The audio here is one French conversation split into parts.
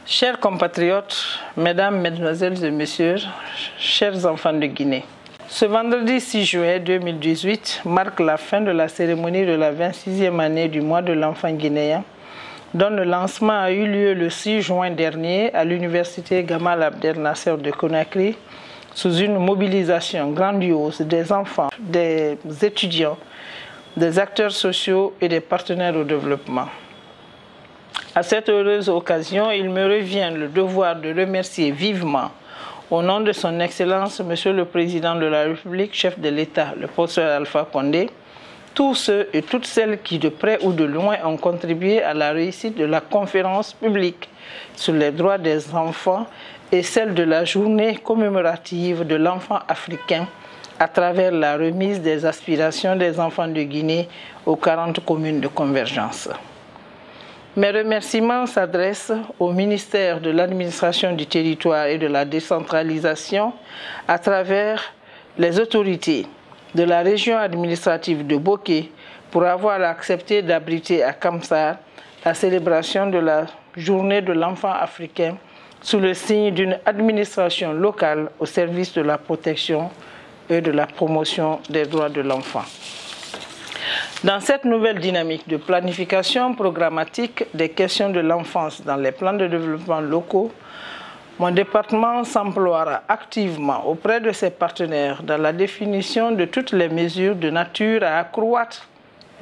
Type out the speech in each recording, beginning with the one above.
Chers compatriotes, mesdames, mesdemoiselles et messieurs, chers enfants de Guinée, ce vendredi 6 juin 2018 marque la fin de la cérémonie de la 26e année du mois de l'enfant guinéen, dont le lancement a eu lieu le 6 juin dernier à l'université Gamal Abdel Nasser de Conakry, sous une mobilisation grandiose des enfants, des étudiants, des acteurs sociaux et des partenaires au développement. À cette heureuse occasion, il me revient le devoir de remercier vivement, au nom de son Excellence, Monsieur le Président de la République, chef de l'État, le professeur Alpha Condé, tous ceux et toutes celles qui, de près ou de loin, ont contribué à la réussite de la conférence publique sur les droits des enfants et celle de la journée commémorative de l'enfant africain à travers la remise des aspirations des enfants de Guinée aux 40 communes de convergence. Mes remerciements s'adressent au ministère de l'Administration du Territoire et de la Décentralisation à travers les autorités de la région administrative de Boké pour avoir accepté d'abriter à Kamsar la célébration de la journée de l'enfant africain sous le signe d'une administration locale au service de la protection et de la promotion des droits de l'enfant. Dans cette nouvelle dynamique de planification programmatique des questions de l'enfance dans les plans de développement locaux, mon département s'emploiera activement auprès de ses partenaires dans la définition de toutes les mesures de nature à accroître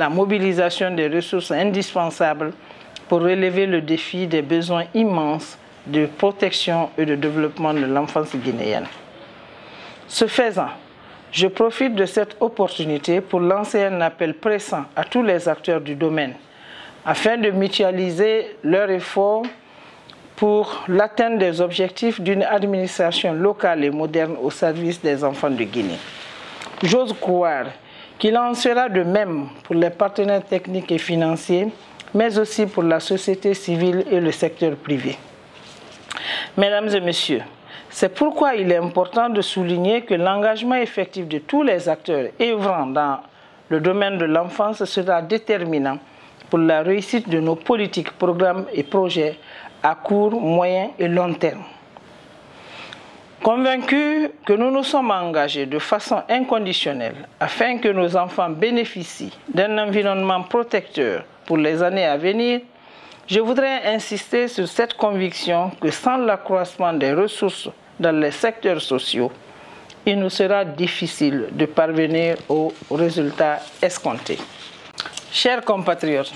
la mobilisation des ressources indispensables pour relever le défi des besoins immenses de protection et de développement de l'enfance guinéenne. Ce faisant, je profite de cette opportunité pour lancer un appel pressant à tous les acteurs du domaine afin de mutualiser leurs efforts pour l'atteinte des objectifs d'une administration locale et moderne au service des enfants de Guinée. J'ose croire qu'il en sera de même pour les partenaires techniques et financiers, mais aussi pour la société civile et le secteur privé. Mesdames et messieurs, c'est pourquoi il est important de souligner que l'engagement effectif de tous les acteurs œuvrant dans le domaine de l'enfance sera déterminant pour la réussite de nos politiques, programmes et projets à court, moyen et long terme. Convaincus que nous nous sommes engagés de façon inconditionnelle afin que nos enfants bénéficient d'un environnement protecteur pour les années à venir, je voudrais insister sur cette conviction que sans l'accroissement des ressources dans les secteurs sociaux, il nous sera difficile de parvenir aux résultats escomptés. Chers compatriotes,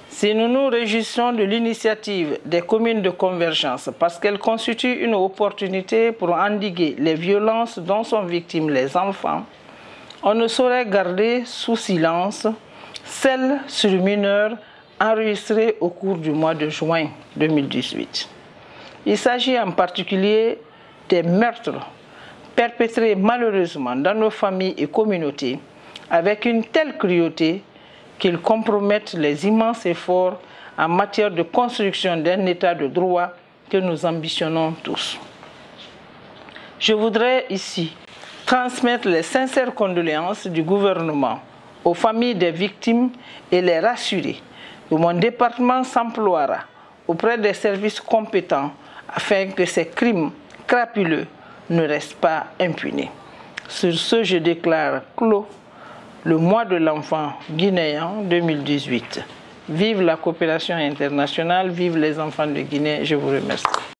si nous nous réjouissons de l'initiative des communes de convergence parce qu'elle constitue une opportunité pour endiguer les violences dont sont victimes les enfants, on ne saurait garder sous silence celles sur mineurs enregistrées au cours du mois de juin 2018. Il s'agit en particulier des meurtres perpétrés malheureusement dans nos familles et communautés avec une telle cruauté qu'ils compromettent les immenses efforts en matière de construction d'un état de droit que nous ambitionnons tous. Je voudrais ici transmettre les sincères condoléances du gouvernement aux familles des victimes et les rassurer que mon département s'emploiera auprès des services compétents afin que ces crimes crapuleux ne restent pas impunis. Sur ce, je déclare clos le mois de l'enfant guinéen 2018. Vive la coopération internationale, vive les enfants de Guinée. Je vous remercie.